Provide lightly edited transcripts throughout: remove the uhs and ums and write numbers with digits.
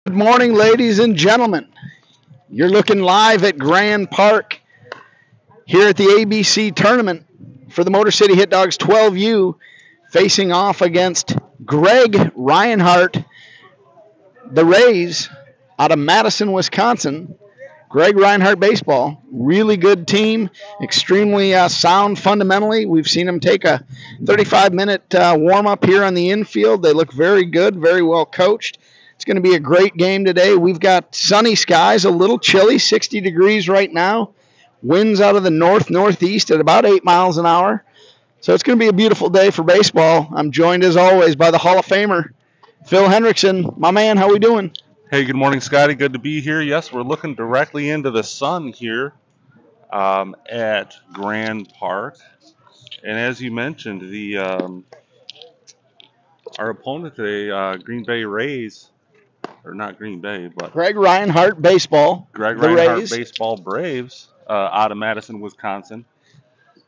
Good morning, ladies and gentlemen. You're looking live at Grand Park here at the ABC tournament for the Motor City Hit Dogs 12U, facing off against Greg Reinhardt, the Rays, out of Madison, Wisconsin. Greg Reinhardt baseball, really good team, extremely sound fundamentally. We've seen them take a 35-minute warm-up here on the infield. They look very good, very well coached. It's going to be a great game today. We've got sunny skies, a little chilly, 60 degrees right now. Winds out of the north-northeast at about 8 miles an hour. So it's going to be a beautiful day for baseball. I'm joined, as always, by the Hall of Famer, Phil Hendrickson. My man, how we doing? Hey, good morning, Scotty. Good to be here. Yes, we're looking directly into the sun here at Grand Park. And as you mentioned, our opponent today, Green Bay Rays, or not Green Bay, but Greg Reinhardt baseball. Greg Reinhardt baseball Braves out of Madison, Wisconsin.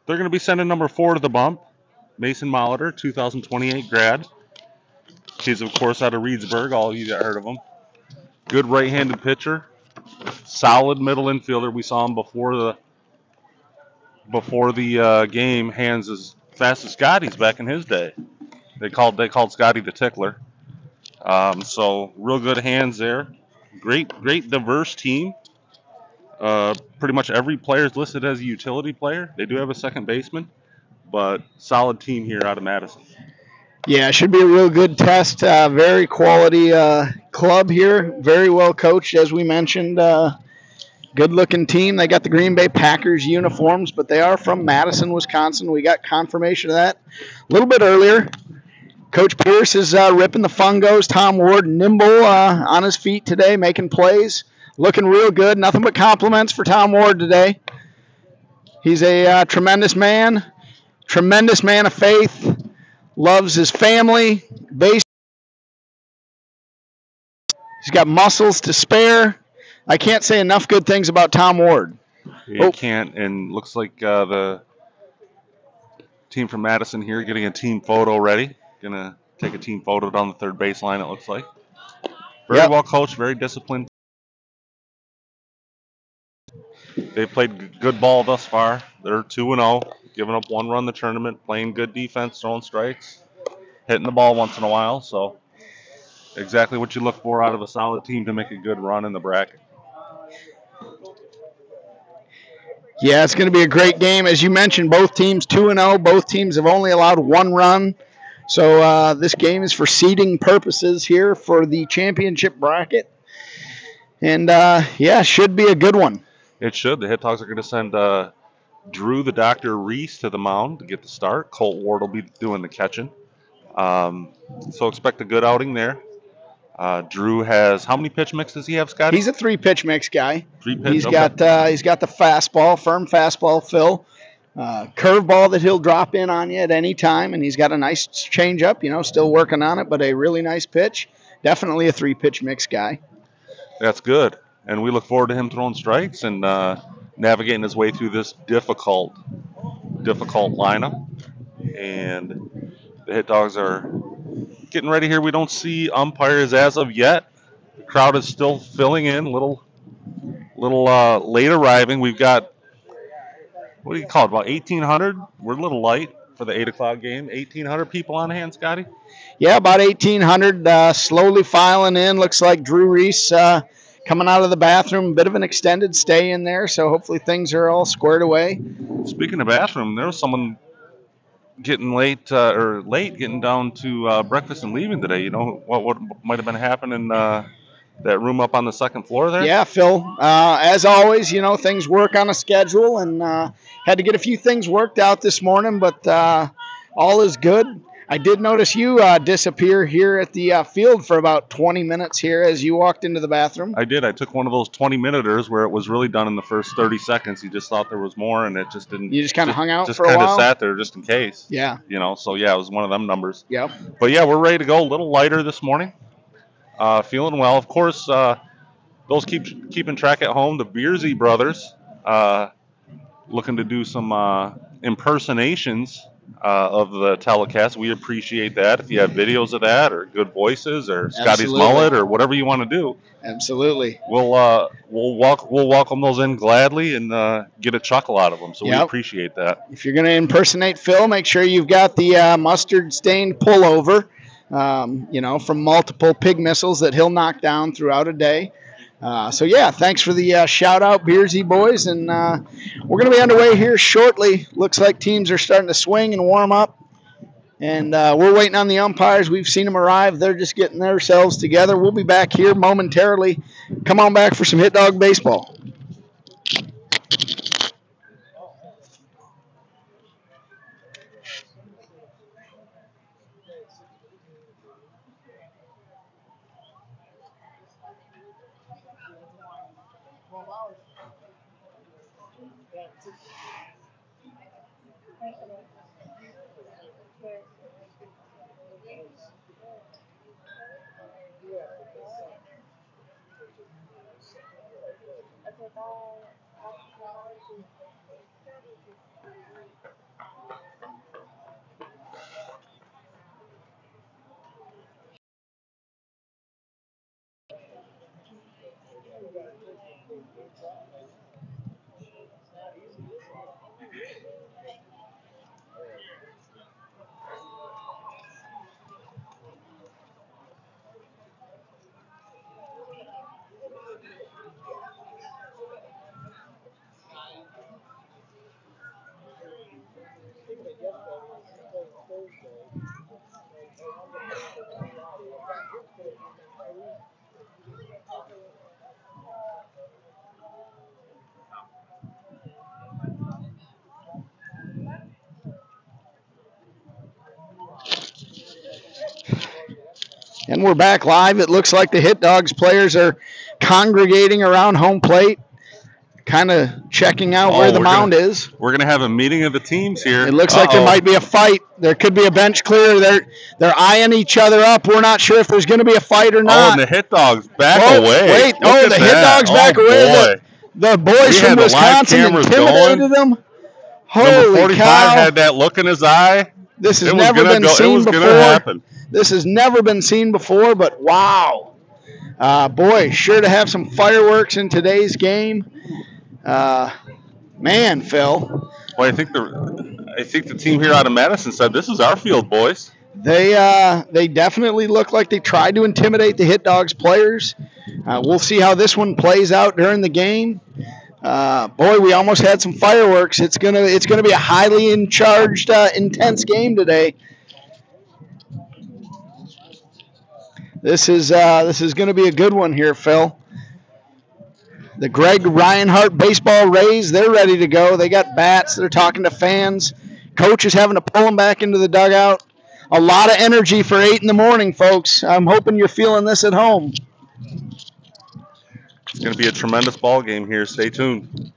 They're going to be sending number 4 to the bump, Mason Moller, 2028 grad. He's, of course, out of Reedsburg. All of you that heard of him. Good right-handed pitcher, solid middle infielder. We saw him before the game, hands as fast as Scotty's back in his day. They called Scotty the tickler. So real good hands there. Great diverse team. Pretty much every player is listed as a utility player. They do have a second baseman, but solid team here out of Madison. Yeah, it should be a real good test. Very quality club here. Very well coached, as we mentioned. Good-looking team. They got the Green Bay Packers uniforms, but they are from Madison, Wisconsin. We got confirmation of that a little bit earlier. Coach Pierce is ripping the fungos. Tom Ward, nimble on his feet today, making plays. Looking real good. Nothing but compliments for Tom Ward today. He's a tremendous man of faith. Loves his family. He's got muscles to spare. I can't say enough good things about Tom Ward. You can't, and looks like the team from Madison here getting a team photo ready. Going to take a team photo down the third baseline, it looks like. Very well coached, very disciplined. They've played good ball thus far. They're 2-0, giving up 1 run in the tournament, playing good defense, throwing strikes, hitting the ball once in a while. So exactly what you look for out of a solid team to make a good run in the bracket. Yeah, it's going to be a great game. As you mentioned, both teams 2-0. Both teams have only allowed 1 run. So this game is for seeding purposes here for the championship bracket. And, yeah, should be a good one. It should. The Hit Dogs are going to send Drew the Dr. Reese to the mound to get the start. Colt Ward will be doing the catching. So expect a good outing there. Drew has, how many pitch mix does he have, Scotty? He's a 3-pitch mix guy. 3-pitch, he's got the fastball, firm fastball, Phil. Curveball that he'll drop in on you at any time, and he's got a nice changeup, still working on it, but a really nice pitch. Definitely a 3-pitch mix guy. That's good. And we look forward to him throwing strikes and navigating his way through this difficult lineup. And the Hit Dogs are getting ready here. We don't see umpires as of yet. The crowd is still filling in, little late arriving. We've got, what do you call it, about 1,800? We're a little light for the 8 o'clock game. 1,800 people on hand, Scotty? Yeah, about 1,800 slowly filing in. Looks like Drew Reese coming out of the bathroom. A bit of an extended stay in there, so hopefully things are all squared away. Speaking of bathroom, there was someone getting getting down to breakfast and leaving today. You know what might have been happening that room up on the second floor there? Yeah, Phil. As always, things work on a schedule, and had to get a few things worked out this morning, but all is good. I did notice you disappear here at the field for about 20 minutes here as you walked into the bathroom. I did. I took one of those 20-minuters where it was really done in the first 30 seconds. You just thought there was more, and it just didn't. You just kind of hung out for a while? Just kind of sat there just in case. Yeah. So, yeah, it was one of them numbers. Yep. But, yeah, we're ready to go. A little lighter this morning. Feeling well. Of course, those keeping track at home, the Beersy brothers looking to do some impersonations of the telecast. We appreciate that. If you have videos of that, or good voices, or Scotty's Absolutely. mullet, or whatever you want to do, Absolutely. we'll welcome those in gladly and get a chuckle out of them. So we appreciate that. If you're going to impersonate Phil, make sure you've got the mustard-stained pullover, from multiple pig missiles that he'll knock down throughout a day. Thanks for the shout-out, Beersy boys. And we're going to be underway here shortly. Looks like teams are starting to swing and warm up. And we're waiting on the umpires. We've seen them arrive. They're just getting themselves together. We'll be back here momentarily. Come on back for some Hit Dog Baseball. And we're back live. It looks like the Hit Dogs players are congregating around home plate, kind of checking out where the mound is. We're going to have a meeting of the teams here. It looks like there might be a fight. There could be a bench clear. They're eyeing each other up. We're not sure if there's going to be a fight or not. Oh, and the Hit Dogs back away. Wait. The Hit Dogs back away. The boys from Wisconsin intimidated them. Holy Number 45 cow. had that look in his eye. This has never been seen before. This has never been seen before, but wow. Sure to have some fireworks in today's game. Man, Phil. Well, I think the team here out of Madison said, this is our field, boys. They definitely look like they tried to intimidate the Hit Dogs players. We'll see how this one plays out during the game. We almost had some fireworks. It's gonna be a highly charged, intense game today. This is going to be a good one here, Phil. The Greg Reinhardt Baseball Rays, they're ready to go. They got bats. They're talking to fans. Coach is having to pull them back into the dugout. A lot of energy for 8 in the morning, folks. I'm hoping you're feeling this at home. It's going to be a tremendous ball game here. Stay tuned.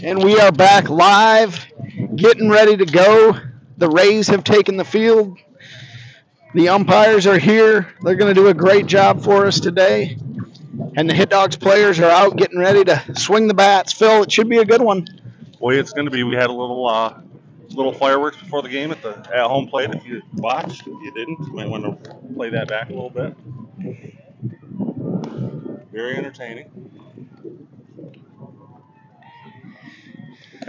And we are back live, getting ready to go. The Rays have taken the field. The umpires are here. They're going to do a great job for us today. And the Hit Dogs players are out getting ready to swing the bats. Phil, it should be a good one. Boy, it's going to be. We had a little fireworks before the game at home plate. If you watched, if you didn't, you might want to play that back a little bit. Very entertaining.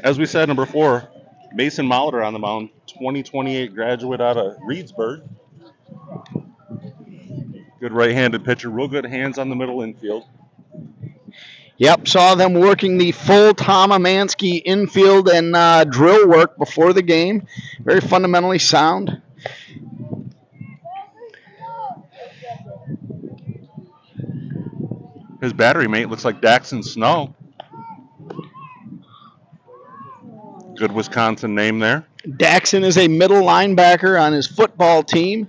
As we said, number 4, Mason Moller on the mound, 2028 graduate out of Reedsburg. Good right-handed pitcher, real good hands on the middle infield. Yep, saw them working the full Tom Amansky infield and drill work before the game. Very fundamentally sound. His battery mate looks like Daxon Snow. Good Wisconsin name there. Daxon is a middle linebacker on his football team.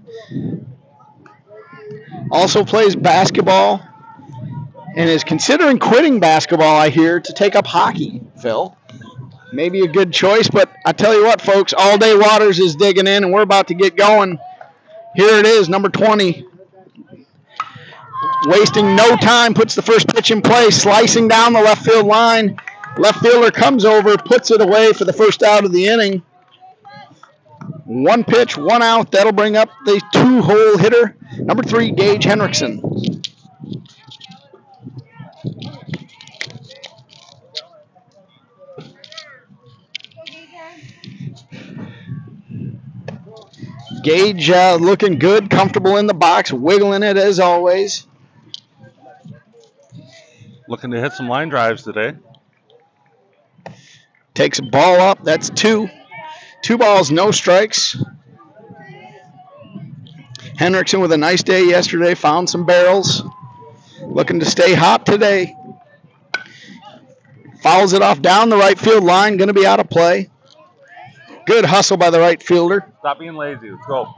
Also plays basketball and is considering quitting basketball, I hear, to take up hockey, Phil. Maybe a good choice, but I tell you what, folks, All Day Waters is digging in, and we're about to get going. Here it is, number 20. Wasting no time, puts the first pitch in play, slicing down the left field line. Left fielder comes over, puts it away for the first out of the inning. 1 pitch, 1 out. That'll bring up the 2-hole hitter, number 3, Gage Hendrickson. Gage looking good, comfortable in the box, wiggling it as always. Looking to hit some line drives today. Takes a ball up. That's 2. 2 balls, no strikes. Hendrickson with a nice day yesterday. Found some barrels. Looking to stay hot today. Fouls it off down the right field line. Going to be out of play. Good hustle by the right fielder. Stop being lazy. Let's go.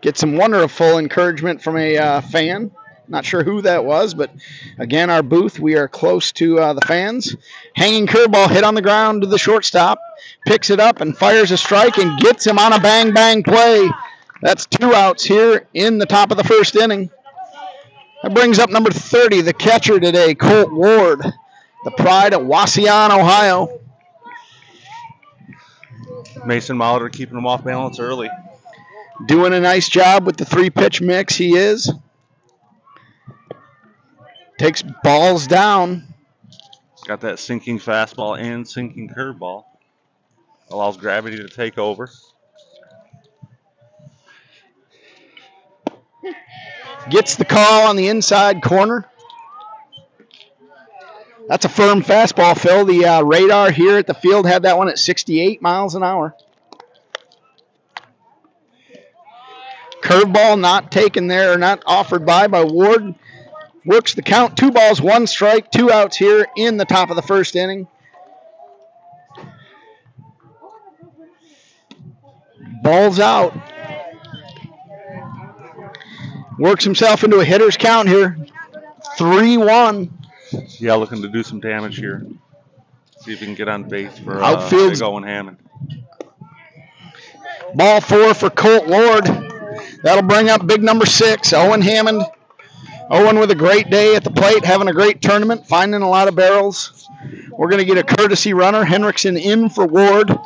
Get some wonderful encouragement from a fan. Not sure who that was, but again, our booth, we are close to the fans. Hanging curveball hit on the ground to the shortstop. Picks it up and fires a strike and gets him on a bang-bang play. That's 2 outs here in the top of the first inning. That brings up number 30, the catcher today, Colt Ward, the pride of Wauseon, Ohio. Mason Moller keeping him off balance early. Doing a nice job with the 3-pitch mix, he is. Takes balls down. Got that sinking fastball and sinking curveball. Allows gravity to take over. Gets the call on the inside corner. That's a firm fastball, Phil. The radar here at the field had that one at 68 miles an hour. Curveball not taken there, or not offered by Ward. Works the count. 2 balls, 1 strike, 2 outs here in the top of the first inning. Ball's out. Works himself into a hitter's count here. 3-1. Yeah, looking to do some damage here. See if he can get on base for Outfield's Owen Hammond. Ball 4 for Colt Ward. That'll bring up big number 6, Owen Hammond. Owen with a great day at the plate, having a great tournament, finding a lot of barrels. We're going to get a courtesy runner. Hendrickson in for Ward.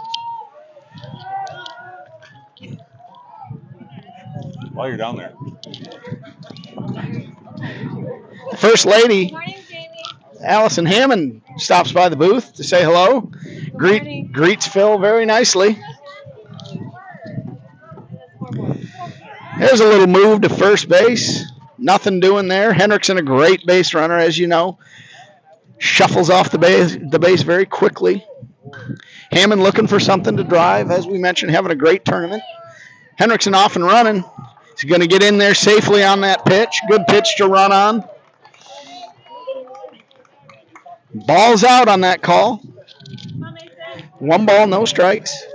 While you're down there. First Lady, Allison Hammond, stops by the booth to say hello. Greets Phil very nicely. There's a little move to first base. Nothing doing there. Hendrickson, a great base runner, as you know. Shuffles off the base very quickly. Hammond looking for something to drive, as we mentioned, having a great tournament. Hendrickson off and running. He's going to get in there safely on that pitch. Good pitch to run on. Ball's out on that call. 1 ball, no strikes.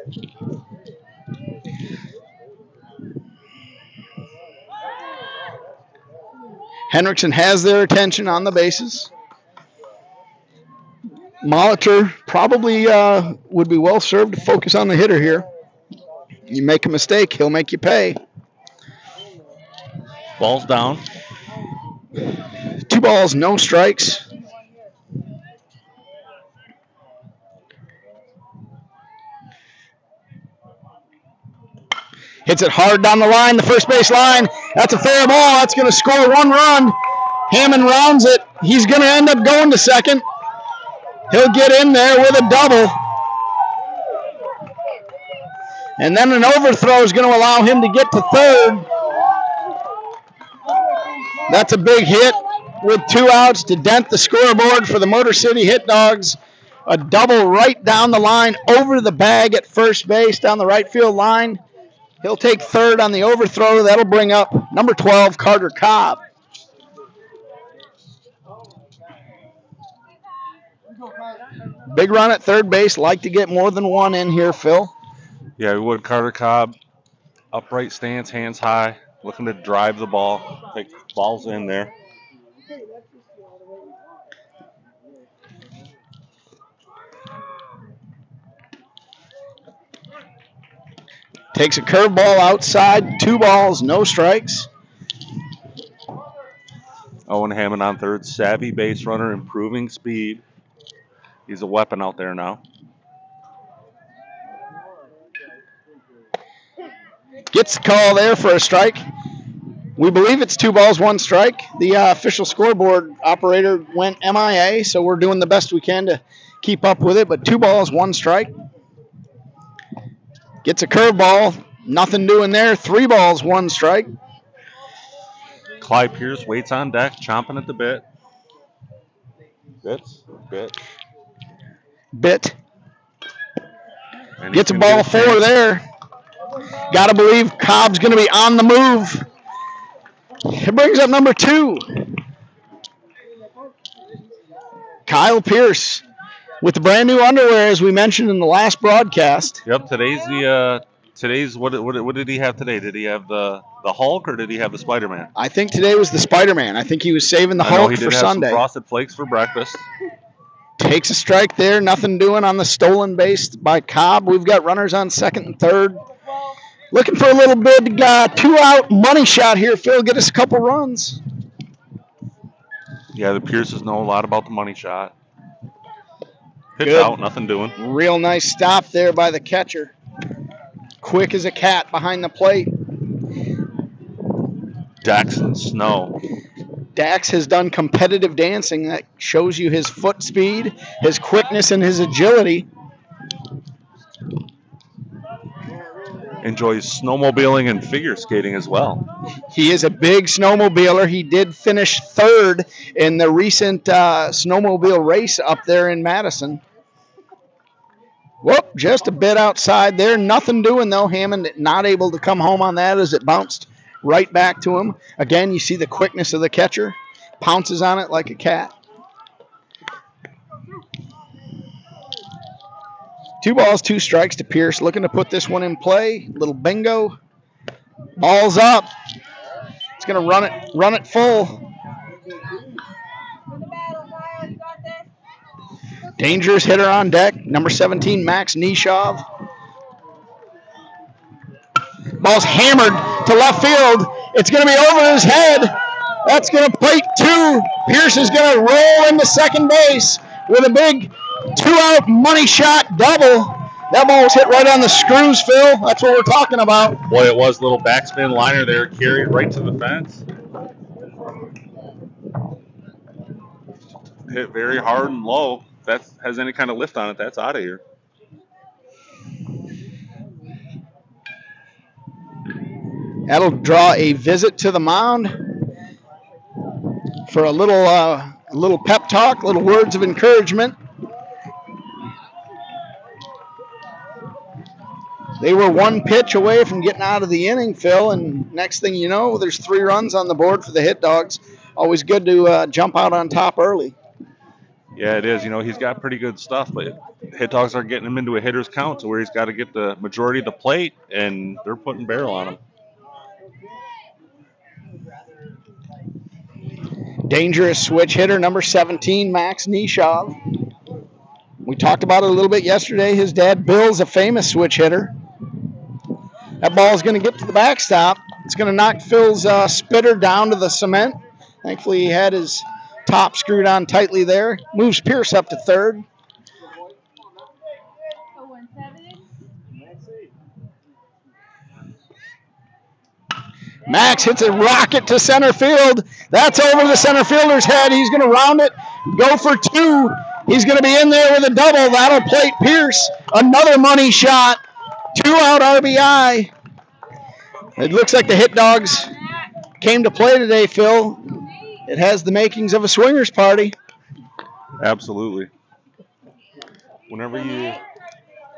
Hendrickson has their attention on the bases. Moller probably would be well served to focus on the hitter here. You make a mistake, he'll make you pay. Ball's down. 2 balls, no strikes. Hits it hard down the line, the first base line. That's a fair ball. That's going to score 1 run. Hammond rounds it. He's going to end up going to second. He'll get in there with a double. And then an overthrow is going to allow him to get to third. That's a big hit with 2 outs to dent the scoreboard for the Motor City Hit Dogs. A double right down the line, over the bag at first base, down the right field line. He'll take third on the overthrow. That'll bring up number 12, Carter Cobb. Big run at third base. Like to get more than 1 in here, Phil. Yeah, we would. Carter Cobb, upright stance, hands high, looking to drive the ball. Take balls in there. Takes a curveball outside. 2 balls, no strikes. Owen Hammond on third. Savvy base runner, improving speed. He's a weapon out there now. Gets the call there for a strike. We believe it's 2 balls, 1 strike. The official scoreboard operator went MIA, so we're doing the best we can to keep up with it. But 2 balls, 1 strike. Gets a curveball. Nothing doing there. 3 balls, 1 strike. Clyde Pierce waits on deck, chomping at the bit. Bit. And gets a ball 4 there. Got to believe Cobb's going to be on the move. It brings up number 2. Kyle Pierce with the brand new underwear, as we mentioned in the last broadcast. Yep, today's what did he have today? Did he have the Hulk or did he have the Spider-Man? I think today was the Spider-Man. I think he was saving the Hulk for Sunday. He did have some Frosted Flakes for breakfast. Takes a strike there. Nothing doing on the stolen base by Cobb. We've got runners on second and third. Looking for a little big 2-out money shot here, Phil. Get us a couple runs. Yeah, the Pierces know a lot about the money shot. Pitch Good. Out, nothing doing. Real nice stop there by the catcher. Quick as a cat behind the plate. Daxton Snow. Dax has done competitive dancing. That shows you his foot speed, his quickness, and his agility. Enjoys snowmobiling and figure skating as well. He is a big snowmobiler. He did finish third in the recent snowmobile race up there in Madison. Whoop, just a bit outside there. Nothing doing, though. Hammond not able to come home on that as it bounced right back to him. Again, you see the quickness of the catcher. Pounces on it like a cat. 2 balls, 2 strikes to Pierce. Looking to put this one in play. Little bingo. Ball's up. It's going to run it full. Dangerous hitter on deck. Number 17, Max Nishov. Ball's hammered to left field. It's going to be over his head. That's going to plate 2. Pierce is going to roll into second base with a big 2-out money shot double. That ball was hit right on the screws, Phil. That's what we're talking about. Boy, it was a little backspin liner there, carried right to the fence. Hit very hard and low. If that has any kind of lift on it, that's out of here. That'll draw a visit to the mound for a little pep talk, little words of encouragement. They were 1 pitch away from getting out of the inning, Phil, and next thing you know, there's 3 runs on the board for the Hit Dogs. Always good to jump out on top early. Yeah, it is. You know, he's got pretty good stuff, but Hit Dogs are getting him into a hitter's count to where he's got to get the majority of the plate, and they're putting barrel on him. Dangerous switch hitter, number 17, Max Nishov. We talked about it a little bit yesterday. His dad, Bill's a famous switch hitter. That ball is going to get to the backstop. It's going to knock Phil's spitter down to the cement. Thankfully, he had his top screwed on tightly there. Moves Pierce up to third. Max hits a rocket to center field. That's over the center fielder's head. He's going to round it, go for two. He's going to be in there with a double. That'll plate Pierce. Another money shot. 2-out RBI. It looks like the Hit Dogs came to play today, Phil. It has the makings of a swingers party. Absolutely. Whenever you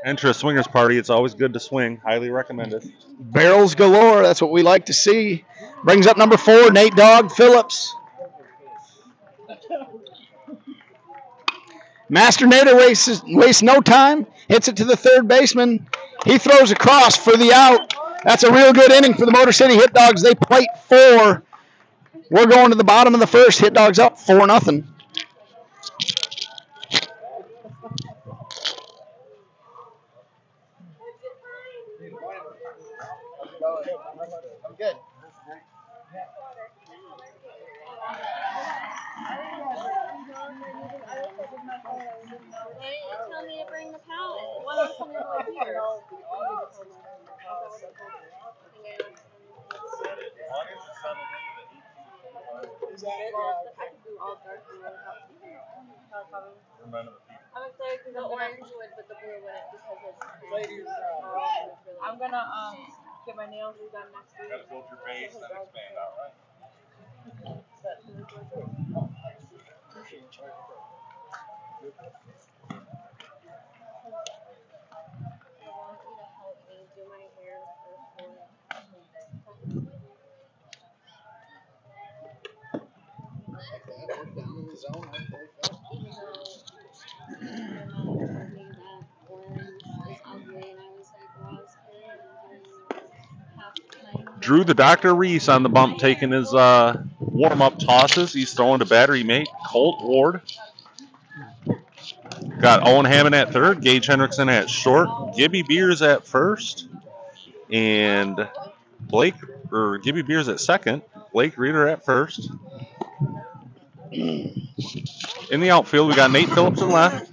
enter a swingers party, it's always good to swing. Highly recommended. Barrels galore. That's what we like to see. Brings up number 4, Nate Dog Phillips. Master Nader wastes no time. Hits it to the third baseman. He throws across for the out. That's a real good inning for the Motor City Hit Dogs. They plate 4. We're going to the bottom of the first. Hit Dogs up 4-0. Good. Tell me to bring the pallet. Why don't you tell me to go here? Is that it? I could do all dark blue. I'm excited because the orange would, but the blue wouldn't because it's. Ladies, I'm gonna get my nails redone next week. Gotta build your base and expand out, right? I want you to help me do my hair for even though my mom told me that orange is ugly, and I was like, well, I was planning on doing half the time. Drew the Dr. Reese on the bump, taking his warm-up tosses. He's throwing to battery mate Colt Ward. Got Owen Hammond at third, Gage Hendrickson at short, Gibby Beers at first, and Gibby Beers at second, Blake Reeder at first. In the outfield, we got Nate Phillips in left,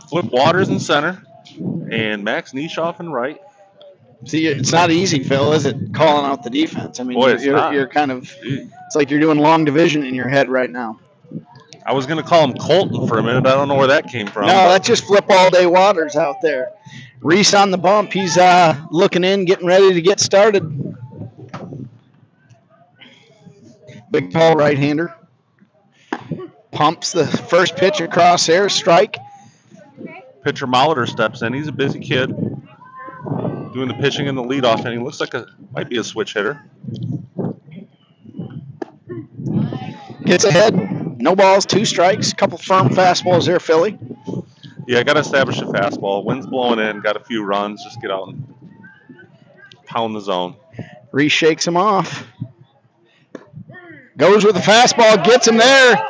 Flip Waters in center, and Max Nishoff in right. See, it's not easy, Phil, is it, calling out the defense? I mean, Boy, it's not. you're kind of, it's like you're doing long division in your head right now. I was going to call him Colton for a minute. I don't know where that came from. No, that's just Flip All Day Waters out there. Reese on the bump. He's looking in, getting ready to get started. Big, tall right-hander. Pumps the first pitch across there, strike. Pitcher Moller steps in. He's a busy kid, doing the pitching in the leadoff inning. Looks like might be a switch hitter. Gets ahead. No balls, 2 strikes. Couple firm fastballs there, Philly. Yeah, got to establish a fastball. Wind's blowing in. Got a few runs. Just get out and pound the zone. Reese shakes him off. Goes with the fastball, gets him there.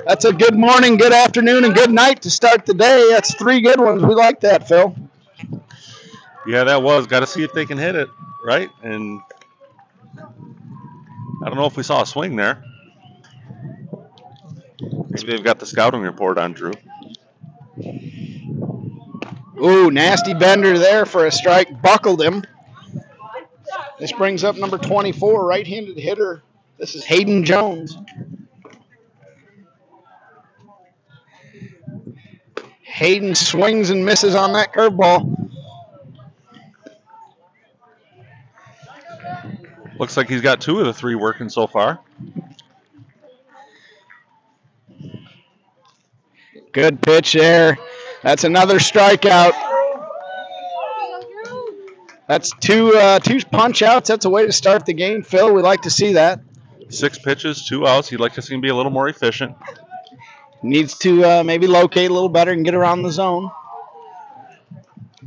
That's a good morning, good afternoon, and good night to start the day. That's 3 good ones. We like that, Phil. Yeah, that was. Got to see if they can hit it, right? And I don't know if we saw a swing there. Maybe they've got the scouting report on Drew. Ooh, nasty bender there for a strike. Buckled him. This brings up number 24, right-handed hitter. This is Hayden Jones. Hayden swings and misses on that curveball. Looks like he's got 2 of the 3 working so far. Good pitch there. That's another strikeout. That's two punch outs. That's a way to start the game, Phil. We like to see that. 6 pitches, 2 outs. You'd like to see him be a little more efficient. Needs to maybe locate a little better and get around the zone.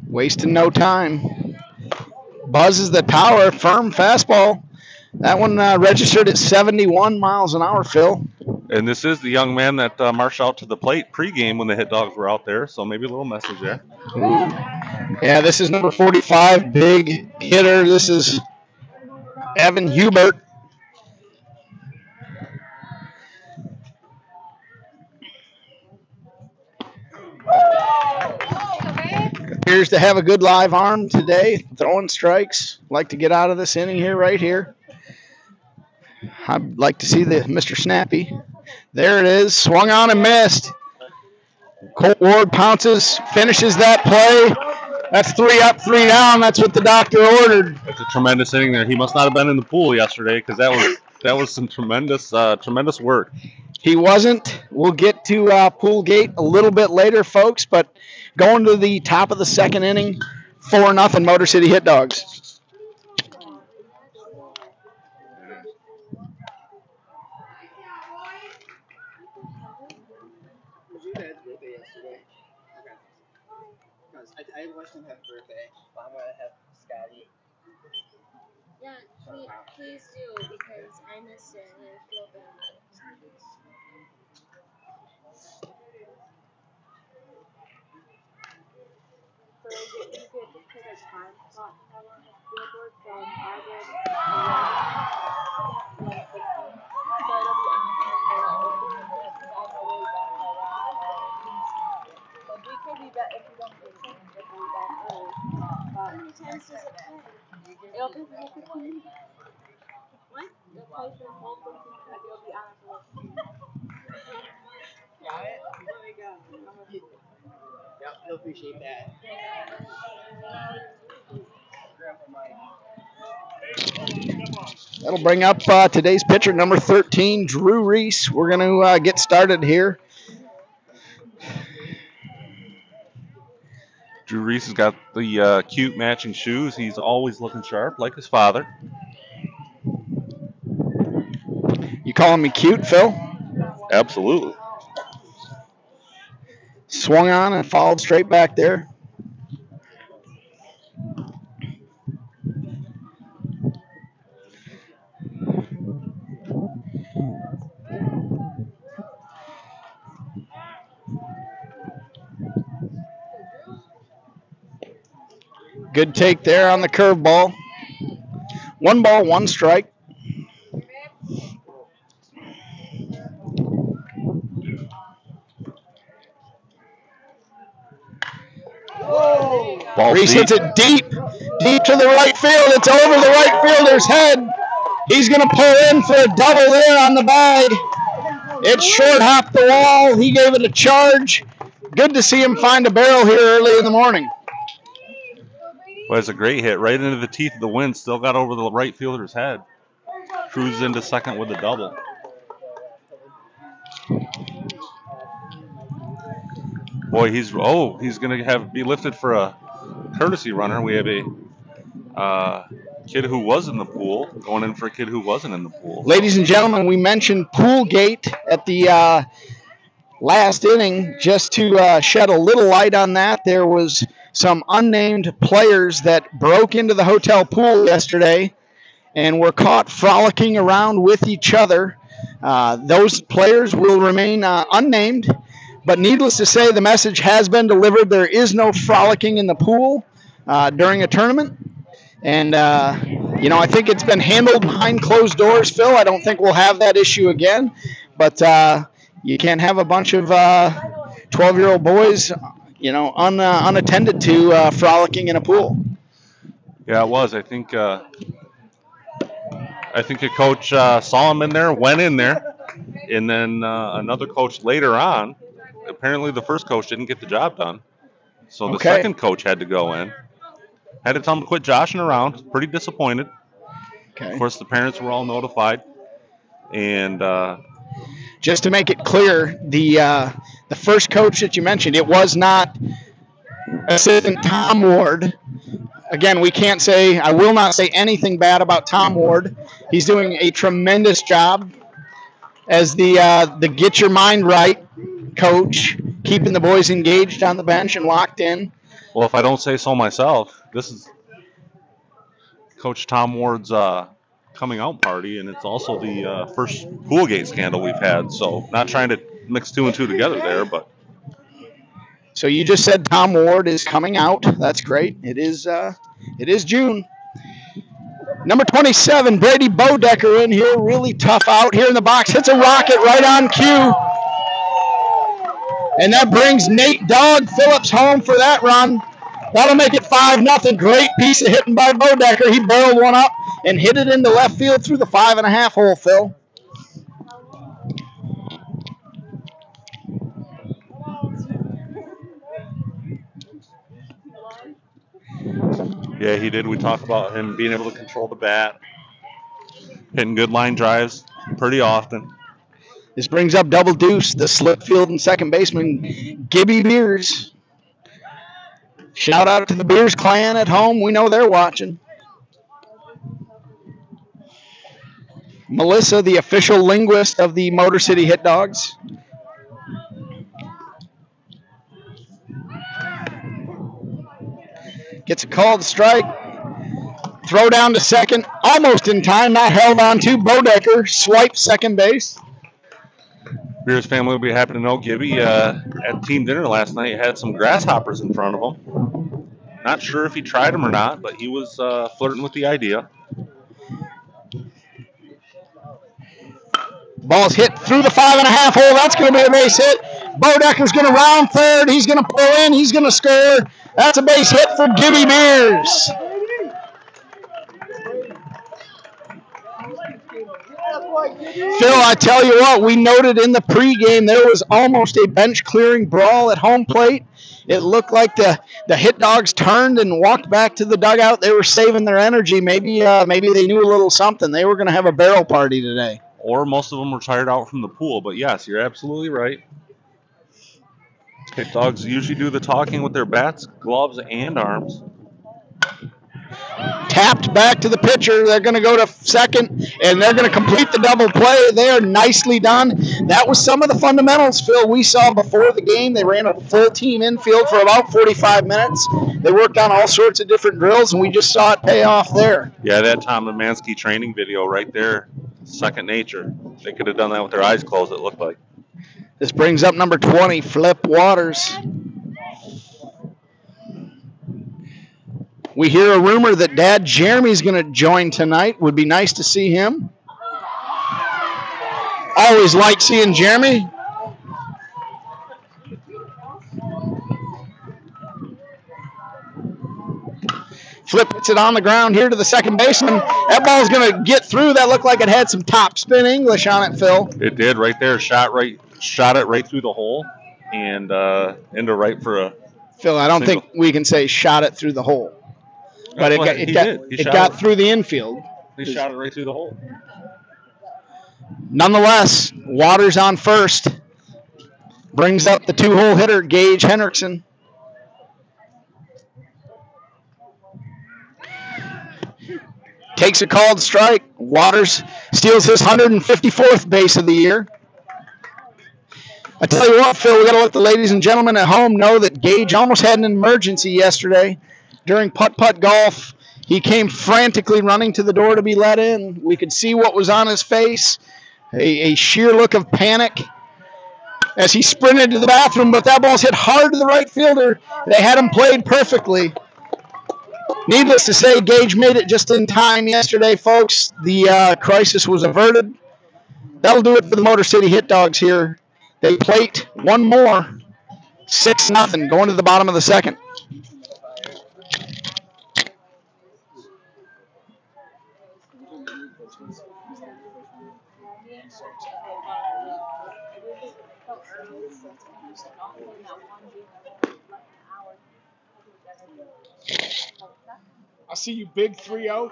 Wasting no time. Buzzes the tower. Firm fastball. That one registered at 71 miles an hour, Phil. And this is the young man that marched out to the plate pregame when the Hit Dogs were out there, so maybe a little message there. Ooh. Yeah, this is number 45, big hitter. This is Evan Hubert. Appears to have a good live arm today, throwing strikes. Like to get out of this inning here, right here. I'd like to see the Mr. Snappy. There it is, swung on and missed. Colt Ward pounces, finishes that play. That's 3 up, 3 down. That's what the doctor ordered. That's a tremendous inning there. He must not have been in the pool yesterday because that was some tremendous work. He wasn't. We'll get to pool gate a little bit later, folks, but going to the top of the second inning, 4-0 Motor City Hit Dogs. I watched him have a birthday. I'm going to have Scotty. Yeah, please do, because I missed it and I feel bad. So you could pick a time slot on the billboard from August 11th. So it'll be on there for on the way back by that. But we could be back if we don't get it. If we'll be back early. How many times does it play? It'll be for 15 minutes. What? It'll play for the whole 15 minutes. It'll be on the Got it? There we go. I'm going to yep, he'll appreciate that. That'll bring up today's pitcher, number 13, Drew Reese. We're going to get started here. Drew Reese has got the cute matching shoes. He's always looking sharp, like his father. You calling me cute, Phil? Absolutely. Swung on and fouled straight back there. Good take there on the curveball. 1 ball, 1 strike. Reese hits it deep to the right field. It's over the right fielder's head. He's going to pull in for a double there on the bag. It's short hopped the wall. He gave it a charge. Good to see him find a barrel here early in the morning. Well, it's a great hit right into the teeth of the wind. Still got over the right fielder's head. Cruises into second with a double. Boy, he's going to be lifted for a courtesy runner. We have a kid who was in the pool going in for a kid who wasn't in the pool. Ladies and gentlemen, we mentioned pool gate at the last inning. Just to shed a little light on that, there was some unnamed players that broke into the hotel pool yesterday and were caught frolicking around with each other. Those players will remain unnamed. But needless to say, the message has been delivered. There is no frolicking in the pool during a tournament. And, I think it's been handled behind closed doors, Phil. I don't think we'll have that issue again. But you can't have a bunch of 12-year-old boys, unattended to frolicking in a pool. Yeah, it was. I think a coach saw him in there, went in there, and then another coach later on. Apparently the first coach didn't get the job done. So the second coach had to go in. Had to tell him to quit joshing around. Pretty disappointed. Okay. Of course, the parents were all notified. And just to make it clear, the first coach that you mentioned, it was not assistant Tom Ward. Again, I will not say anything bad about Tom Ward. He's doing a tremendous job. as the get your mind right coach, keeping the boys engaged on the bench and locked in. Well, if I don't say so myself, this is Coach Tom Ward's coming out party, and it's also the first Poolgate scandal we've had. So not trying to mix two and two together there, but. So you just said Tom Ward is coming out. That's great. It is June. Number 27, Brady Bodecker in here. Really tough out here in the box. Hits a rocket right on cue. And that brings Nate Dog Phillips home for that run. That'll make it 5-0. Great piece of hitting by Bodecker. He barreled one up and hit it into left field through the 5.5 hole, Phil. Yeah, he did. We talked about him being able to control the bat, hitting good line drives pretty often. This brings up Double Deuce, the slip field and second baseman, Gibby Beers. Shout out to the Beers clan at home. We know they're watching. Melissa, the official linguist of the Motor City Hit Dogs. Gets a called strike. Throw down to second. Almost in time. Not held on to. Bodecker swipes second base. Beers family will be happy to know Gibby at team dinner last night had some grasshoppers in front of him. Not sure if he tried them or not, but he was flirting with the idea. Ball's hit through the 5.5 hole. That's going to be a base hit. Bodecker's going to round third. He's going to pull in. He's going to score. That's a base hit for Gibby Beers. Phil, I tell you what, we noted in the pregame there was almost a bench-clearing brawl at home plate. It looked like the Hit Dogs turned and walked back to the dugout. They were saving their energy. Maybe they knew a little something. They were going to have a barrel party today. Or most of them were tired out from the pool. But, yes, you're absolutely right. Hit Dogs usually do the talking with their bats, gloves, and arms. Tapped back to the pitcher. They're going to go to second, and they're going to complete the double play. They are nicely done. That was some of the fundamentals, Phil, we saw before the game. They ran a full team infield for about 45 minutes. They worked on all sorts of different drills, and we just saw it pay off there. Yeah, that Tom Lemansky training video right there, second nature. They could have done that with their eyes closed, it looked like. This brings up number 20, Flip Waters. We hear a rumor that Dad Jeremy's going to join tonight. Would be nice to see him. Always like seeing Jeremy. Flip hits it on the ground here to the second baseman. That ball's going to get through. That looked like it had some top spin English on it, Phil. It did right there. Shot it right through the hole and into right for a Phil, I don't think we can say shot it through the hole. But it got through the infield. He shot it right through the hole. Nonetheless, Waters on first. Brings up the two-hole hitter, Gage Hendrickson. Takes a called strike. Waters steals his 154th base of the year. I tell you what, Phil, we got to let the ladies and gentlemen at home know that Gage almost had an emergency yesterday. During putt-putt golf, he came frantically running to the door to be let in. We could see what was on his face, a sheer look of panic as he sprinted to the bathroom, but that ball's hit hard to the right fielder. They had him played perfectly. Needless to say, Gage made it just in time yesterday, folks. The crisis was averted. That'll do it for the Motor City Hit Dogs here. They plate one more, 6-0, going to the bottom of the second. I see you, big 3-0.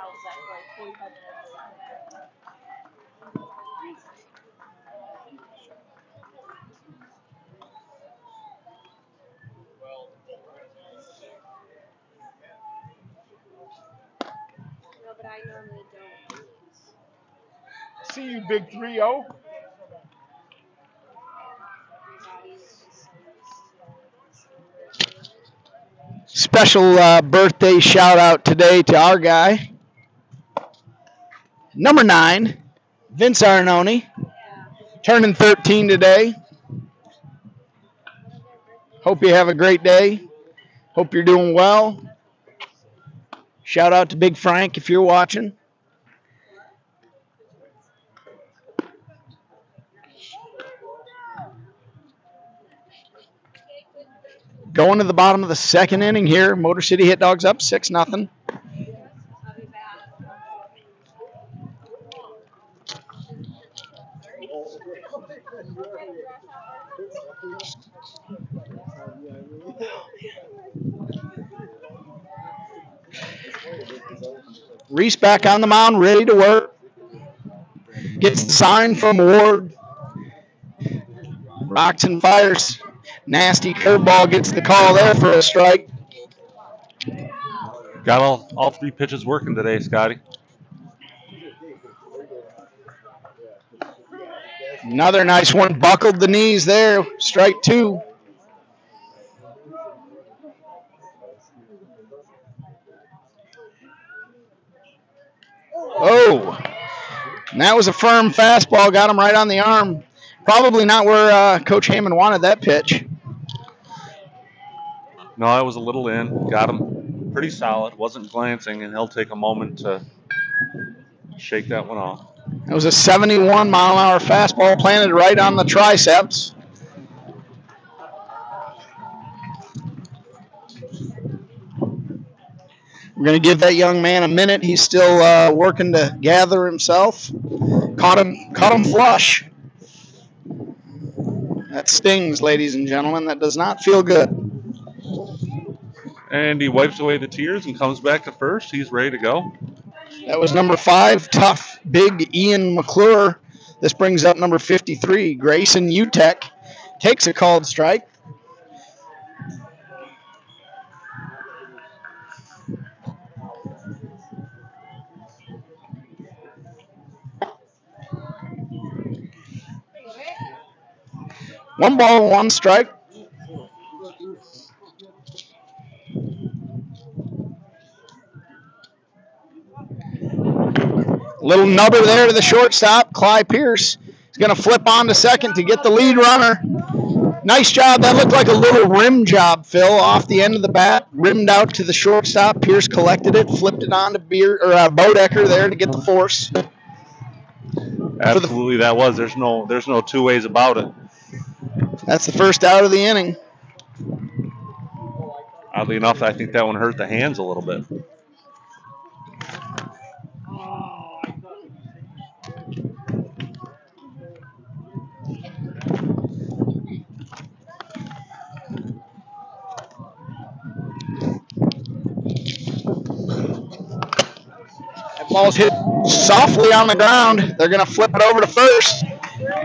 But I normally don't. I see you, big 3-0. special birthday shout out today to our guy, number 9, Vince Arnone, turning 13 today. Hope you have a great day. Hope you're doing well. Shout out to Big Frank if you're watching. Going to the bottom of the second inning here. Motor City Hit Dogs up 6-0. Reese back on the mound, ready to work. Gets the sign from Ward. Rocks and fires. Nasty curveball gets the call there for a strike. Got all 3 pitches working today, Scotty. Another nice one. Buckled the knees there. Strike 2. Oh, and that was a firm fastball. Got him right on the arm. Probably not where Coach Hammond wanted that pitch. No, it was a little in. Got him pretty solid. Wasn't glancing, and he'll take a moment to shake that one off. It was a 71-mile-an-hour fastball planted right on the triceps. We're going to give that young man a minute. He's still working to gather himself. Caught him flush. That stings, ladies and gentlemen. That does not feel good. And he wipes away the tears and comes back to first. He's ready to go. That was number 5, tough, big Ian McClure. This brings up number 53, Grayson Utek. Takes a called strike. One ball, 1 strike. Little nubber there to the shortstop. Clyde Pierce is going to flip on to second to get the lead runner. Nice job. That looked like a little rim job, Phil, off the end of the bat. Rimmed out to the shortstop. Pierce collected it, flipped it on to Bodecker there to get the force. Absolutely, that was. There's no 2 ways about it. That's the first out of the inning. Oddly enough, I think that one hurt the hands a little bit. That ball's hit softly on the ground. They're going to flip it over to first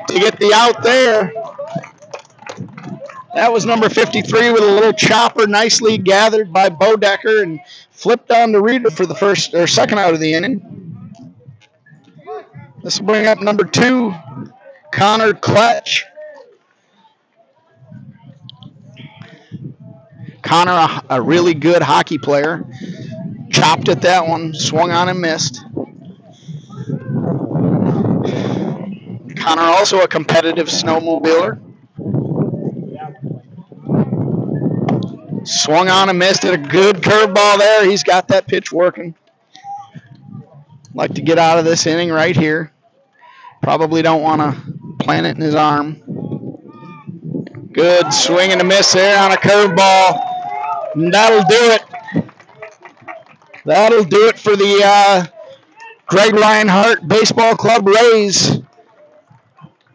to get the out there. That was number 53 with a little chopper nicely gathered by Bodecker and flipped on to Reeder for the second out of the inning. This will bring up number 2, Connor Kletch. Connor, a really good hockey player. Chopped at that one, swung on and missed. Connor also a competitive snowmobiler. Swung on and missed it. A good curveball there. He's got that pitch working. Like to get out of this inning right here. Probably don't want to plant it in his arm. Good swing and a miss there on a curveball. And that'll do it. That'll do it for the Greg Reinhardt Baseball Club Rays.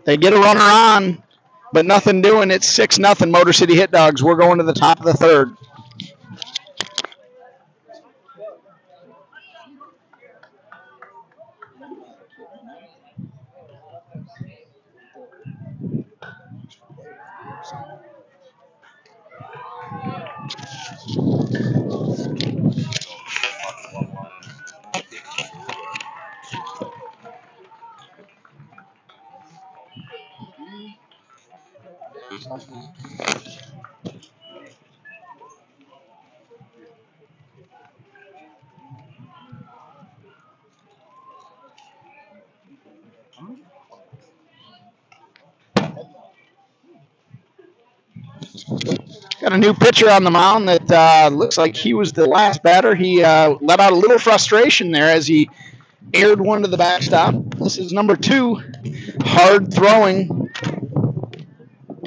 They get a runner on, but nothing doing. It's 6-0 Motor City Hit Dogs. We're going to the top of the third. Got a new pitcher on the mound that looks like he was the last batter. He let out a little frustration there as he aired one to the backstop. This is number 2, hard throwing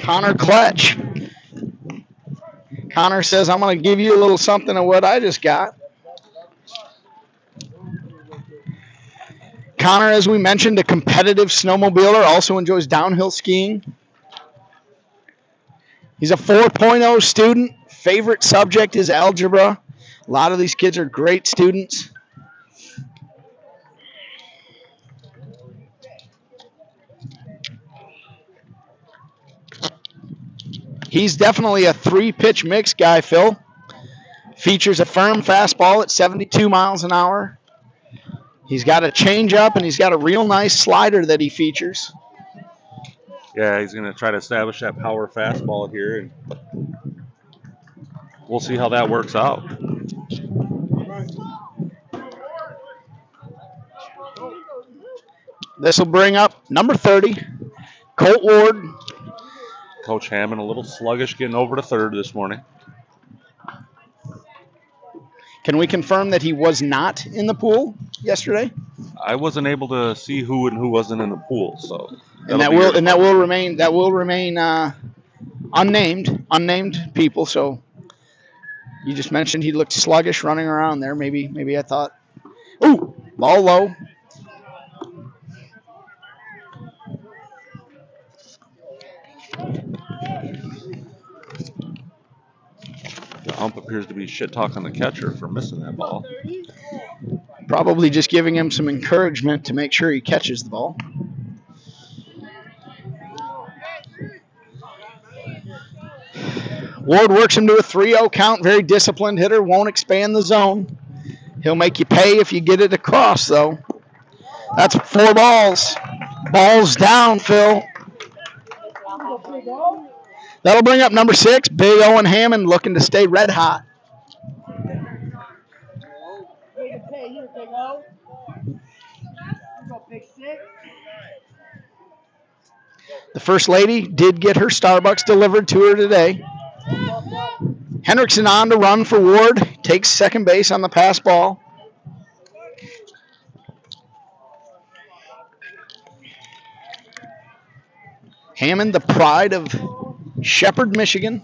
Connor Kletch. Connor says, I'm going to give you a little something of what I just got. Connor, as we mentioned, a competitive snowmobiler, also enjoys downhill skiing. He's a 4.0 student. Favorite subject is algebra. A lot of these kids are great students. He's definitely a 3-pitch mix guy, Phil. Features a firm fastball at 72 miles an hour. He's got a changeup, and he's got a real nice slider that he features. Yeah, he's going to try to establish that power fastball here, and we'll see how that works out. This will bring up number 30, Colt Ward. Coach Hammond a little sluggish getting over to third this morning. Can we confirm that he was not in the pool yesterday? I wasn't able to see who and who wasn't in the pool, so that will remain unnamed people. So you just mentioned he looked sluggish running around there. Maybe I thought, ooh, ball low. The ump appears to be shit-talking the catcher for missing that ball. Probably just giving him some encouragement to make sure he catches the ball. Ward works him to a 3-0 count. Very disciplined hitter. Won't expand the zone. He'll make you pay if you get it across, though. That's 4 balls. Balls down, Phil. That'll bring up number 6, big Owen Hammond, looking to stay red hot. The First Lady did get her Starbucks delivered to her today. Hendrickson on to run for Ward. Takes second base on the pass ball. Hammond, the pride of Shepherd, Michigan.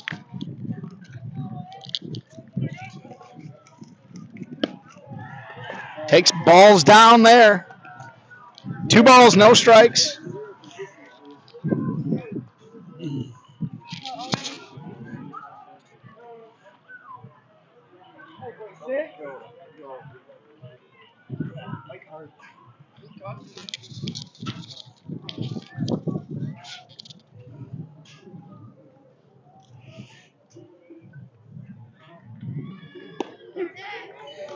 Takes balls down there. 2 balls, no strikes.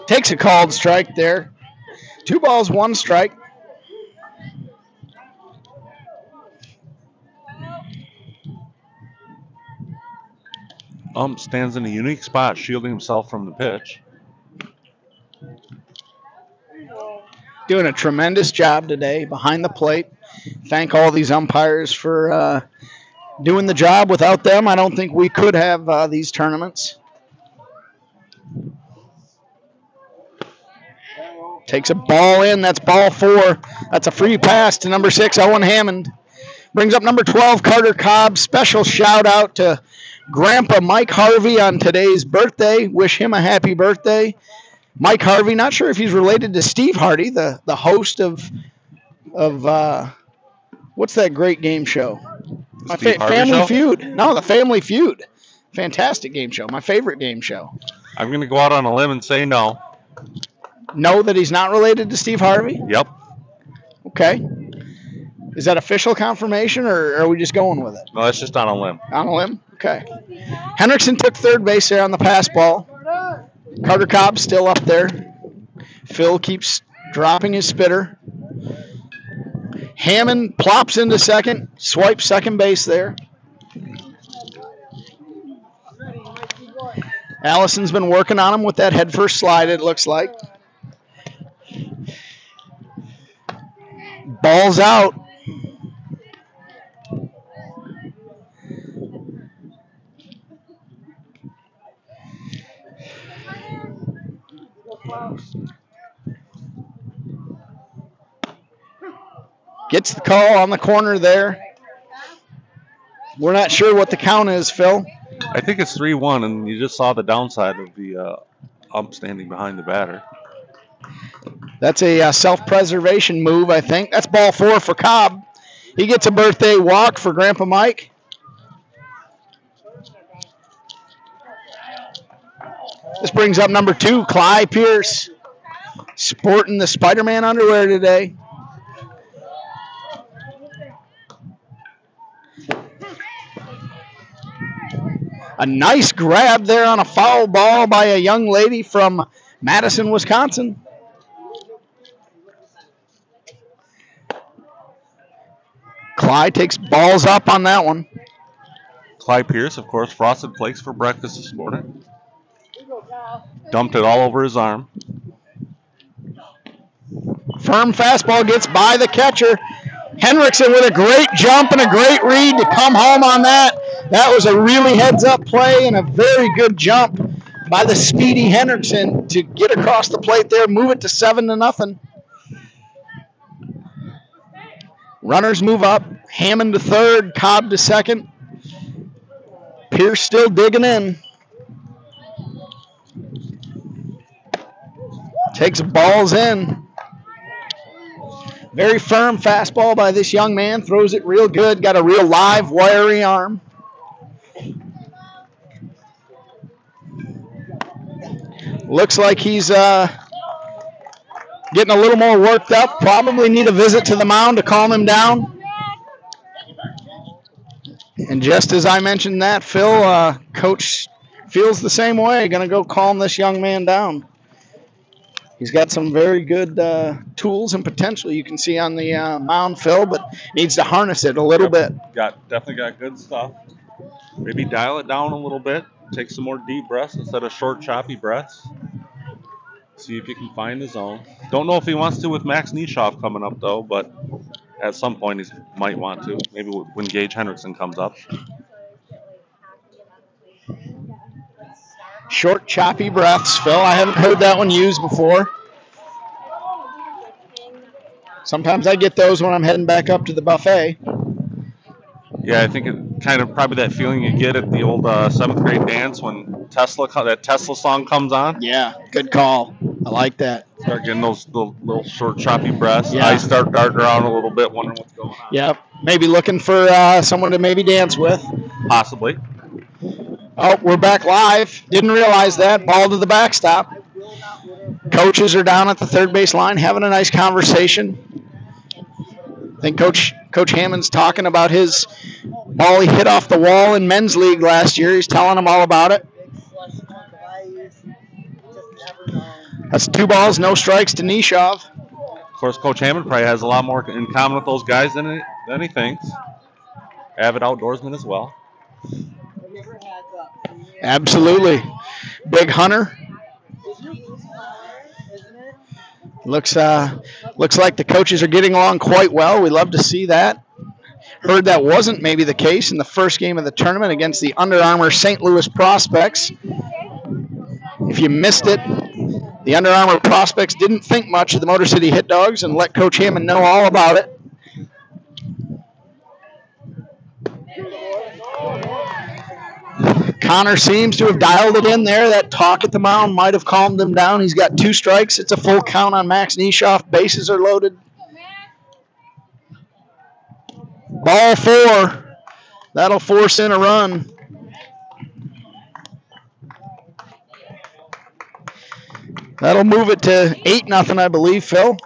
Takes a called strike there. 2 balls, 1 strike. Ump stands in a unique spot, shielding himself from the pitch. Doing a tremendous job today behind the plate. Thank all these umpires for doing the job. Without them, I don't think we could have these tournaments. Takes a ball in. That's ball 4. That's a free pass to number 6, Owen Hammond. Brings up number 12, Carter Cobb. Special shout out to Grandpa Mike Harvey on today's birthday. Wish him a happy birthday. Mike Harvey, not sure if he's related to Steve Hardy, the host of what's that great game show? Family Feud. No, the Family Feud. Fantastic game show. My favorite game show. I'm going to go out on a limb and say no. Know that he's not related to Steve Harvey? Yep. Okay. Is that official confirmation, or are we just going with it? No, that's just on a limb. On a limb? Okay. Hendrickson took third base there on the pass ball. Carter Cobb still up there. Phil keeps dropping his spitter. Hammond plops into second, swipes second base there. Allison's been working on him with that head first slide, it looks like. Ball's out. Gets the call on the corner there. We're not sure what the count is, Phil. I think it's 3-1, and you just saw the downside of the ump standing behind the batter. That's a self-preservation move, I think. That's ball 4 for Cobb. He gets a birthday walk for Grandpa Mike. This brings up number 2, Clyde Pierce, sporting the Spider-Man underwear today. A nice grab there on a foul ball by a young lady from Madison, Wisconsin. Clyde takes balls up on that one. Clyde Pierce, of course, frosted flakes for breakfast this morning. Dumped it all over his arm. Firm fastball gets by the catcher. Hendrickson with a great jump and a great read to come home on that. That was a really heads-up play and a very good jump by the speedy Hendrickson to get across the plate there, move it to 7-0. Runners move up. Hammond to third, Cobb to second. Pierce still digging in. Takes balls in. Very firm fastball by this young man. Throws it real good. Got a real live, wiry arm. Looks like he's getting a little more worked up. Probably need a visit to the mound to calm him down. And just as I mentioned that, Phil, Coach feels the same way. Going to go calm this young man down. He's got some very good tools and potential you can see on the mound, Phil, but needs to harness it a little bit. Definitely got good stuff. Maybe dial it down a little bit. Take some more deep breaths instead of short, choppy breaths. See if you can find the zone. Don't know if he wants to with Max Nishoff coming up, though, but at some point he might want to. Maybe when Gage Hendrickson comes up. Short, choppy breaths, Phil. I haven't heard that one used before. Sometimes I get those when I'm heading back up to the buffet. Yeah, I think it kind of probably that feeling you get at the old 7th grade dance when that Tesla song comes on. Yeah, good call. I like that. Start getting those little short, choppy breaths. Yeah. I start darting around a little bit, wondering what's going on. Yep. Maybe looking for someone to maybe dance with. Possibly. Oh, we're back live. Didn't realize that. Ball to the backstop. Coaches are down at the third base line having a nice conversation. I think Coach Hammond's talking about his ball he hit off the wall in men's league last year. He's telling them all about it. That's 2 balls, no strikes to Nishov. Of course, Coach Hammond probably has a lot more in common with those guys than he thinks. Avid outdoorsman as well. Absolutely. Big hunter. Looks like the coaches are getting along quite well. We love to see that. Heard that wasn't maybe the case in the first game of the tournament against the Under Armour St. Louis Prospects. If you missed it, the Under Armour Prospects didn't think much of the Motor City Hit Dogs and let Coach Hammond know all about it. Connor seems to have dialed it in there. That talk at the mound might have calmed him down. He's got 2 strikes. It's a full count on Max Nishoff. Bases are loaded. Ball 4. That'll force in a run. That'll move it to 8-0, I believe, Phil.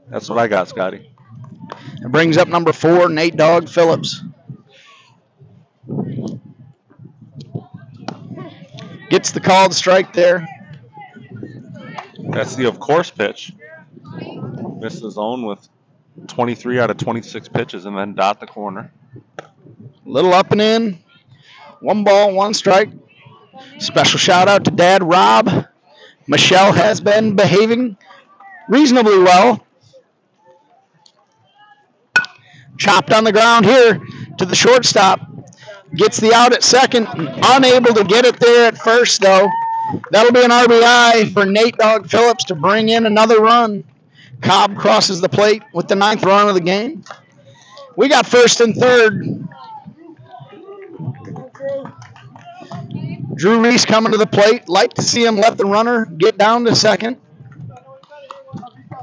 That's what I got, Scotty. It brings up number 4, Nate Dog Phillips. Gets the called strike there. That's the of course pitch. Missed the zone with 23 out of 26 pitches and then dot the corner. Little up and in. 1 ball, 1 strike. Special shout out to Dad Rob. Michelle has been behaving reasonably well. Chopped on the ground here to the shortstop. Gets the out at second. Unable to get it there at first, though. That'll be an RBI for Nate Dog Phillips to bring in another run. Cobb crosses the plate with the 9th run of the game. We got first and third. Drew Reese coming to the plate. Like to see him let the runner get down to second.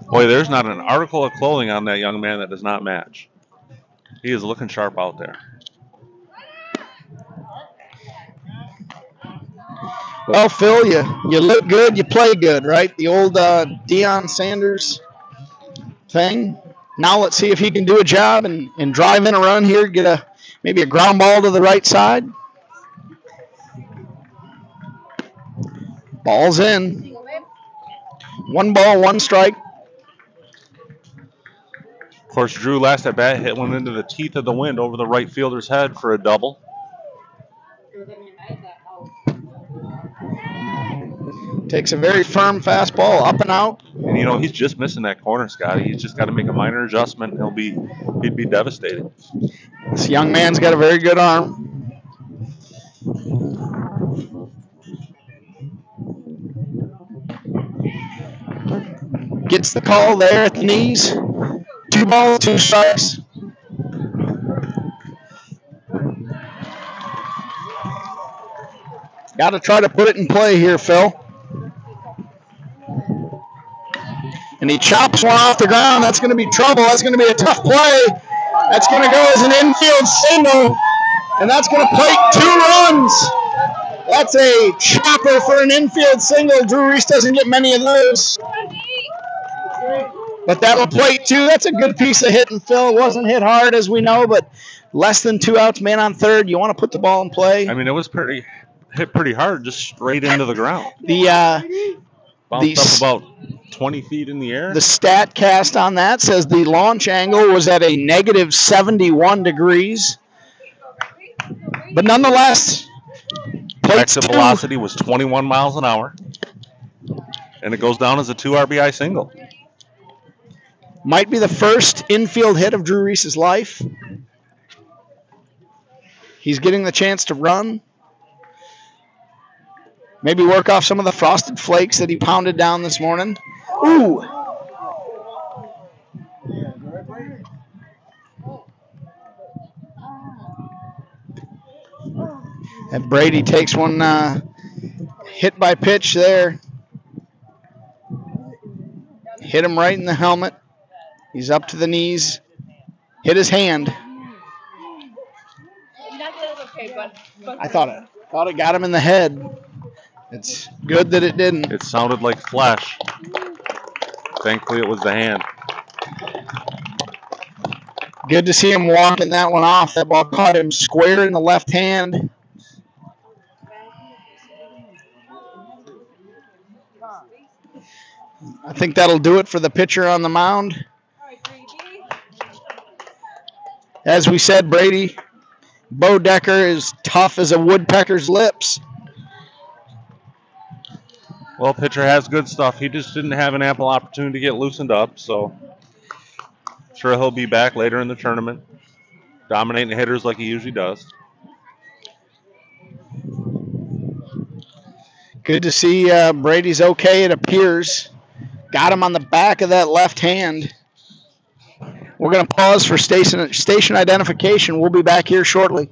Boy, there's not an article of clothing on that young man that does not match. He is looking sharp out there. Well, Phil, you look good, you play good, right? The old Deion Sanders thing. Now let's see if he can do a job and drive in a run here, get maybe a ground ball to the right side. Ball's in. 1 ball, 1 strike. Of course, Drew last at bat hit one into the teeth of the wind over the right fielder's head for a double. Takes a very firm fastball up and out. And you know, he's just missing that corner, Scotty. He's just got to make a minor adjustment and he'd be devastated. This young man's got a very good arm. Gets the call there at the knees. 2 balls, 2 strikes. Got to try to put it in play here, Phil. And he chops one off the ground. That's going to be trouble. That's going to be a tough play. That's going to go as an infield single. And that's going to plate 2 runs. That's a chopper for an infield single. Drew Reese doesn't get many of those. But that'll plate 2. That's a good piece of hitting, Phil. It wasn't hit hard, as we know, but less than 2 outs, man on third. You want to put the ball in play. I mean, it was hit pretty hard, just straight into the ground. Bounced up about 20 feet in the air. The stat cast on that says the launch angle was at a negative 71 degrees. But nonetheless, exit velocity was 21 miles an hour. And it goes down as a 2 RBI single. Might be the first infield hit of Drew Reese's life. He's getting the chance to run. Maybe work off some of the frosted flakes that he pounded down this morning. Ooh. And Brady takes one hit by pitch there. Hit him right in the helmet. He's up to the knees. Hit his hand. I thought it got him in the head. It's good that it didn't. It sounded like flesh. Thankfully, it was the hand. Good to see him walking that one off. That ball caught him square in the left hand. I think that'll do it for the pitcher on the mound. As we said, Brady, Bo Decker is tough as a woodpecker's lips. Well, pitcher has good stuff. He just didn't have an ample opportunity to get loosened up, so sure he'll be back later in the tournament, dominating hitters like he usually does. Good to see Brady's okay, it appears. Got him on the back of that left hand. We're going to pause for station identification. We'll be back here shortly.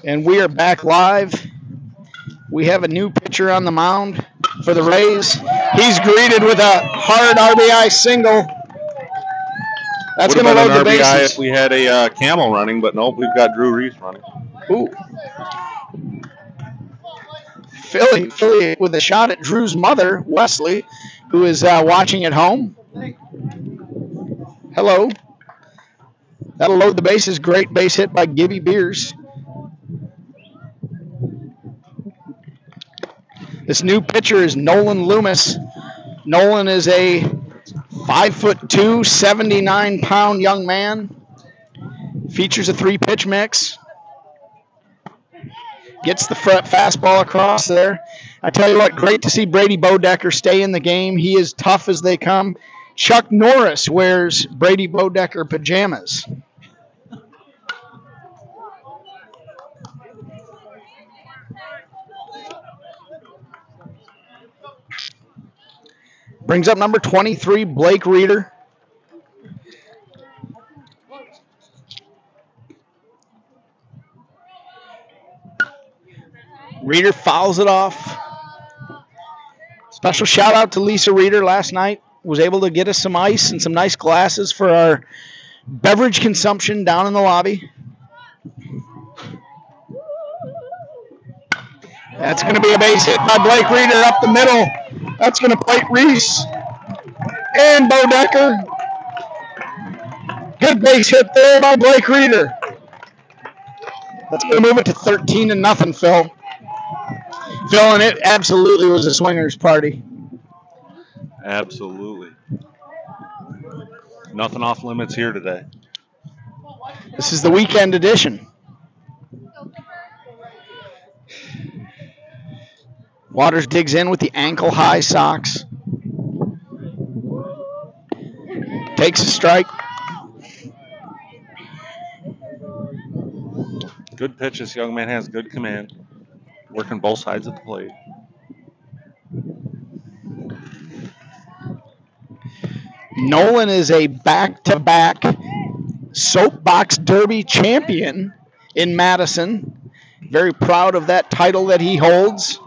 And we are back live. We have a new pitcher on the mound for the Rays. He's greeted with a hard RBI single. That's going to load the bases. RBI if we had a Camel running, but nope, we've got Drew Reese running. Ooh. Philly with a shot at Drew's mother, Wesley, who is watching at home. Hello. That'll load the bases. Great base hit by Gibby Beers. This new pitcher is Nolan Loomis. Nolan is a 5'2", 79-pound young man. Features a 3-pitch mix. Gets the fastball across there. I tell you what, great to see Brady Bodecker stay in the game. He is tough as they come. Chuck Norris wears Brady Bodecker pajamas. Brings up number 23, Blake Reeder. Reeder fouls it off. Special shout out to Lisa Reeder last night. Was able to get us some ice and some nice glasses for our beverage consumption down in the lobby. That's going to be a base hit by Blake Reeder up the middle. That's going to plate Reese and Bodecker. Good base hit there by Blake Reeder. That's going to move it to 13-0, Phil. Phil, and it absolutely was a swingers party. Absolutely. Nothing off limits here today. This is the weekend edition. Waters digs in with the ankle-high socks. Takes a strike. Good pitch. This young man has good command. Working both sides of the plate. Nolan is a back-to-back soapbox derby champion in Madison. Very proud of that title that he holds.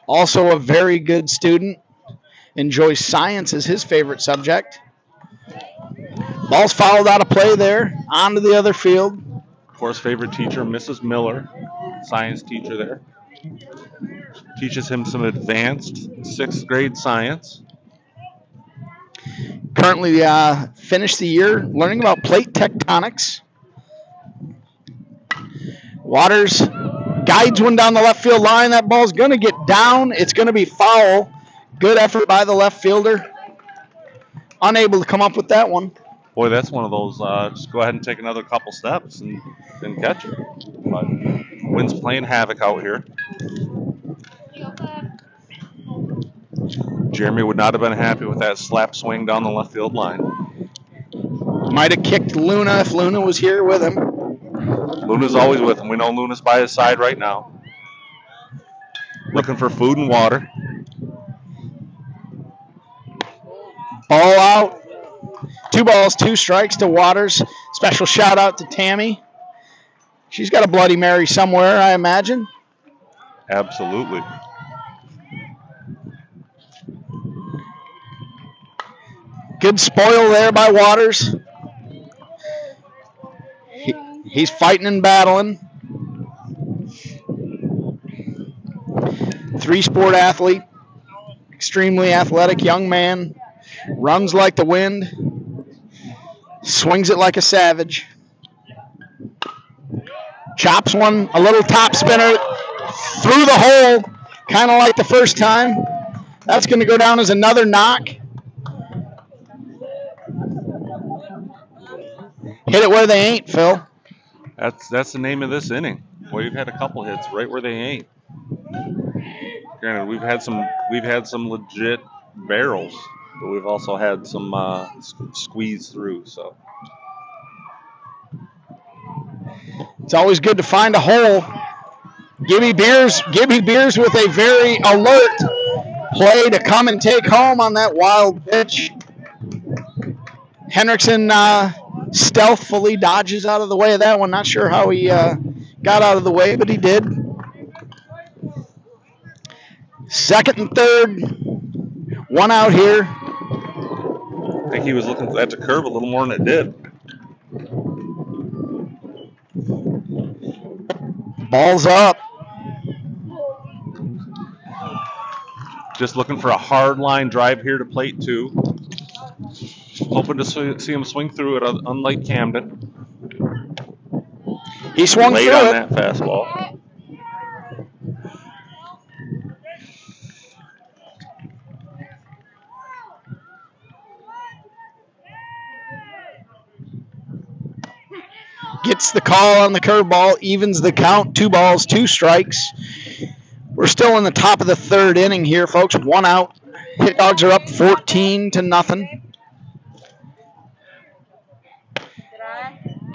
Also a very good student. Enjoys science as his favorite subject. Ball's fouled out of play there. Onto the other field. Of course, favorite teacher, Mrs. Miller. Science teacher there. Teaches him some advanced 6th grade science. Currently finished the year learning about plate tectonics. Waters guides one down the left field line. That ball's going to get down. It's going to be foul. Good effort by the left fielder. Unable to come up with that one. Boy, that's one of those, just go ahead and take another couple steps and catch it. But wind's playing havoc out here. Jeremy would not have been happy with that slap swing down the left field line. Might have kicked Luna if Luna was here with him. Luna's always with him. We know Luna's by his side right now. Looking for food and water. Ball out. 2 balls, 2 strikes to Waters. Special shout out to Tammy. She's got a Bloody Mary somewhere, I imagine. Absolutely. Good spoil there by Waters. He's fighting and battling. 3-sport athlete. Extremely athletic young man. Runs like the wind. Swings it like a savage. Chops one, a little top spinner through the hole, kind of like the first time. That's going to go down as another knock. Hit it where they ain't, Phil. That's the name of this inning. Boy, we've had a couple hits right where they ain't. Granted, we've had some legit barrels, but we've also had some squeeze through. So it's always good to find a hole. Gibby Beers with a very alert play to come and take home on that wild pitch. Hendrickson stealthily dodges out of the way of that one. Not sure how he got out of the way, but he did. Second and third. One out here. I think he was looking for that to curve a little more than it did. Ball's up. Just looking for a hard line drive here to plate 2. Hoping to see him swing through it, unlike Camden. He swung late through on it. that fastball. Gets the call on the curveball, evens the count. 2 balls, 2 strikes. We're still in the top of the third inning here, folks. 1 out. Hit Dogs are up 14-0.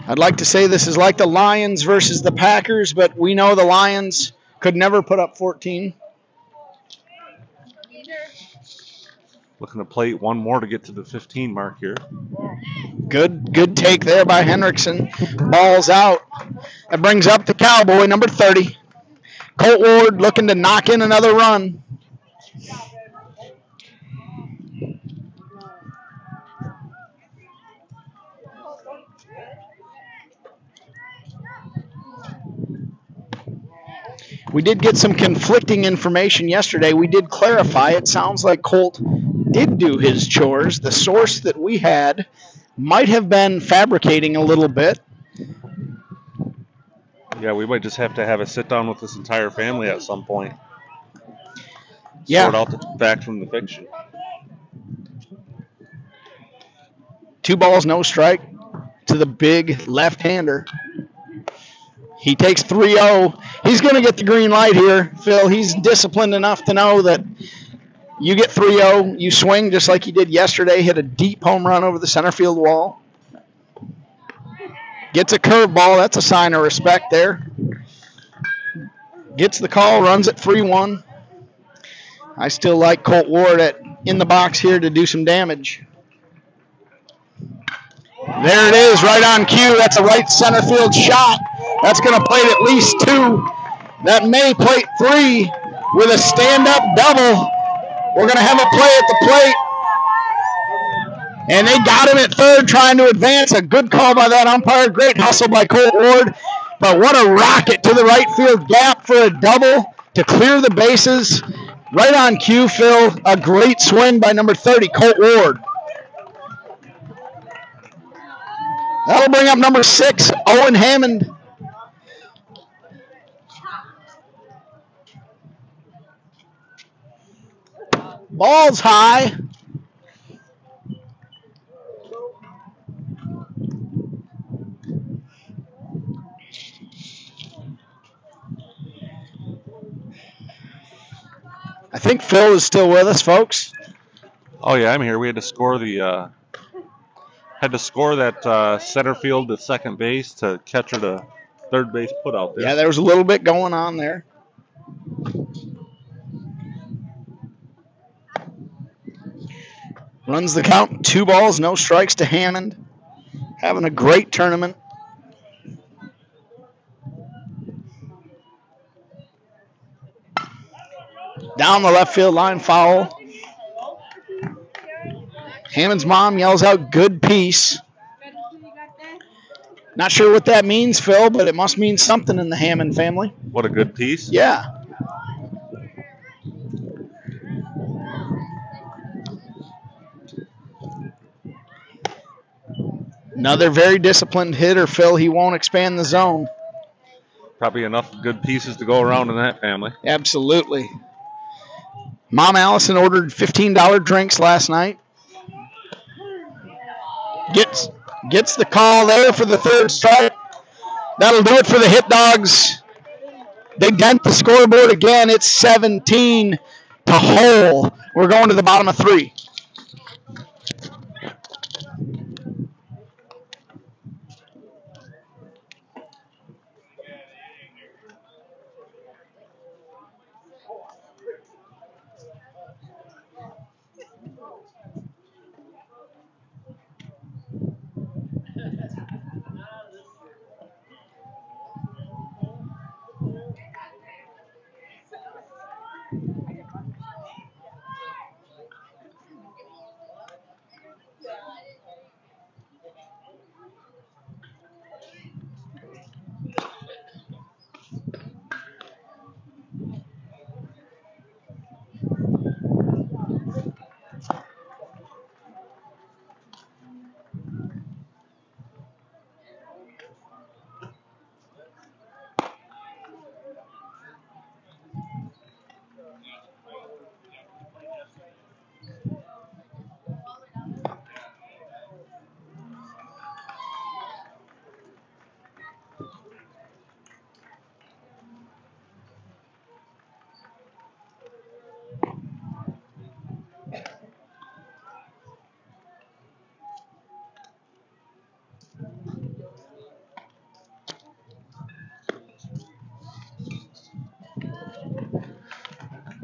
I'd like to say this is like the Lions versus the Packers, but we know the Lions could never put up 14. Looking to plate 1 more to get to the 15 mark here. Good take there by Hendrickson. Ball's out. That brings up the Cowboy, number 30. Colt Ward looking to knock in another run. We did get some conflicting information yesterday. We did clarify. It sounds like Colt did do his chores. The source that we had might have been fabricating a little bit. Yeah, we might just have to have a sit down with this entire family at some point. Yeah. Sort out the fact from the fiction. 2 balls, no strike to the big left-hander. He takes 3-0. He's going to get the green light here, Phil. He's disciplined enough to know that you get 3-0, you swing just like he did yesterday, hit a deep home run over the center field wall. Gets a curveball. That's a sign of respect there. Gets the call, runs at 3-1. I still like Colt Ward in the box here to do some damage. There it is, right on cue. That's a right center field shot. That's going to plate at least 2. That may plate 3 with a stand-up double. We're going to have a play at the plate. And they got him at third trying to advance. A good call by that umpire. Great hustle by Colt Ward. But what a rocket to the right field gap for a double to clear the bases. Right on cue, Phil. A great swing by number 30, Colt Ward. That'll bring up number 6, Owen Hammond. Ball's high. I think Phil is still with us, folks. Oh yeah, I'm here. We had to score that center field to second base to catcher to third base put out there. Yeah, there was a little bit going on there. Runs the count. 2 balls, no strikes to Hammond. Having a great tournament. Down the left field line, foul. Hammond's mom yells out, "Good piece." Not sure what that means, Phil, but it must mean something in the Hammond family. What a good piece. Yeah. Another very disciplined hitter, Phil. He won't expand the zone. Probably enough good pieces to go around in that family. Absolutely. Mom Allison ordered $15 drinks last night. Gets the call there for the third strike. That'll do it for the Hit Dogs. They dent the scoreboard again. It's 17 to whole. We're going to the bottom of 3.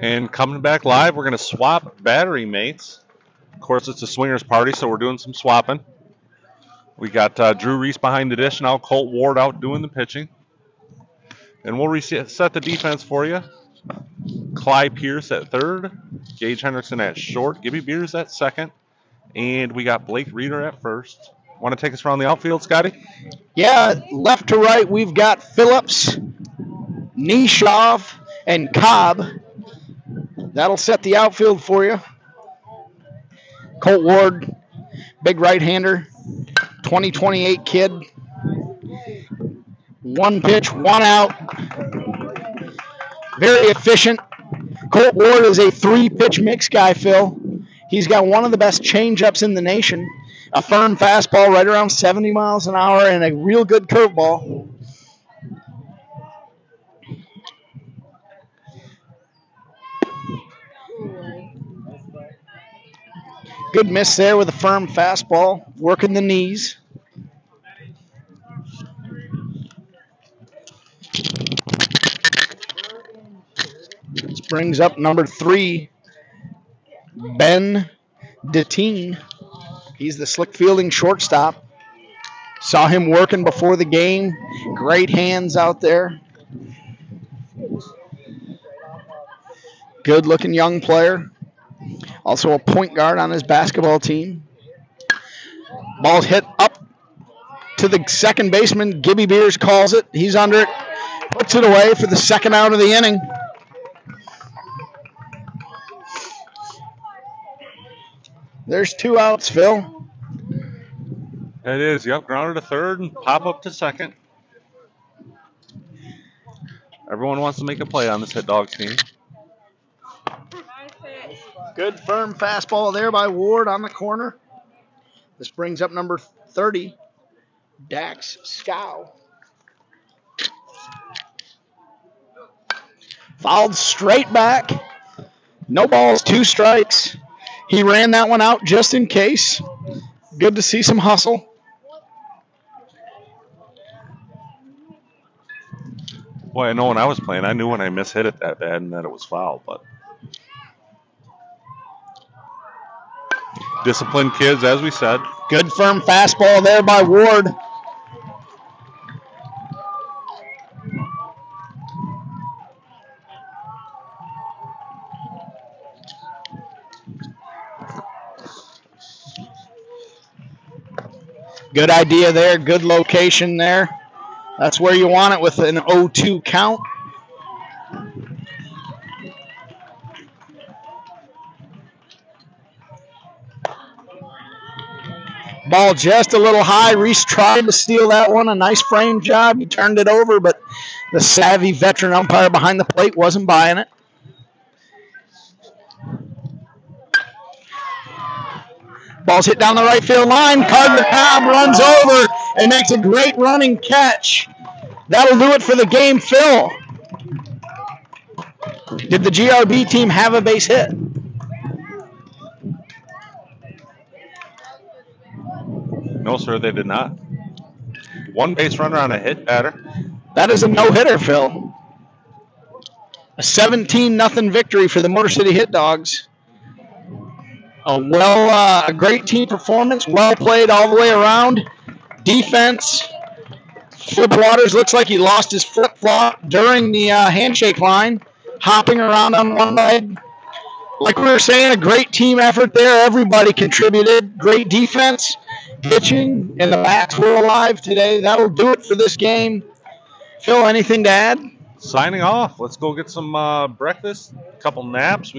And coming back live, we're going to swap battery mates. Of course, it's a swingers party, so we're doing some swapping. We got Drew Reese behind the dish now, Colt Ward out doing the pitching. And we'll reset the defense for you. Clyde Pierce at third, Gage Hendrickson at short, Gibby Beers at second, and we got Blake Reeder at first. Want to take us around the outfield, Scotty? Yeah, left to right, we've got Phillips, Nishov, and Cobb. That'll set the outfield for you. Colt Ward, big right-hander, 2028 kid. One pitch, one out. Very efficient. Colt Ward is a three-pitch mix guy, Phil. He's got one of the best changeups in the nation. A firm fastball right around 70 miles an hour and a real good curveball. Good miss there with a firm fastball, working the knees. This brings up number 3, Ben Deteen. He's the slick fielding shortstop. Saw him working before the game. Great hands out there. Good looking young player. Also a point guard on his basketball team. Ball's hit up to the second baseman. Gibby Beers calls it. He's under it. Puts it away for the second out of the inning. There's 2 outs, Phil. It is. Yep, grounded to third and pop up to second. Everyone wants to make a play on this Hit Dogs team. Good firm fastball there by Ward on the corner. This brings up number 30, Dax Scow. Fouled straight back. No balls, 2 strikes. He ran that one out just in case. Good to see some hustle. Boy, I know when I was playing, I knew when I mishit it that bad and that it was foul, but disciplined kids, as we said. Good firm fastball there by Ward. Good idea there. Good location there. That's where you want it with an 0-2 count. Ball just a little high. Reese tried to steal that one. A nice frame job. He turned it over, but the savvy veteran umpire behind the plate wasn't buying it. Ball's hit down the right field line. Cobb runs over and makes a great running catch. That'll do it for the game, Phil. Did the GRB team have a base hit? No, sir, they did not. 1 base runner on a hit batter. That is a no-hitter, Phil. A 17-0 victory for the Motor City Hit Dogs. A great team performance, well played all the way around. Defense. Flip Waters looks like he lost his flip-flop during the handshake line, hopping around on one leg. Like we were saying, a great team effort there. Everybody contributed. Great defense, pitching, and the bats were alive today. That'll do it for this game. Phil, anything to add? Signing off. Let's go get some breakfast, a couple naps.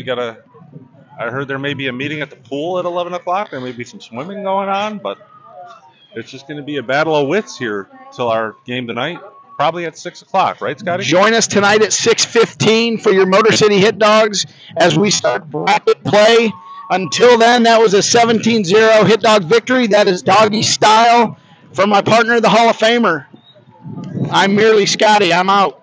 I heard there may be a meeting at the pool at 11 o'clock. There may be some swimming going on, but it's just going to be a battle of wits here till our game tonight, probably at 6 o'clock, right, Scotty? Join us tonight at 6:15 for your Motor City Hit Dogs as we start bracket play. Until then, that was a 17-0 Hit Dog victory. That is doggy style. For my partner, the Hall of Famer, I'm merely Scotty. I'm out.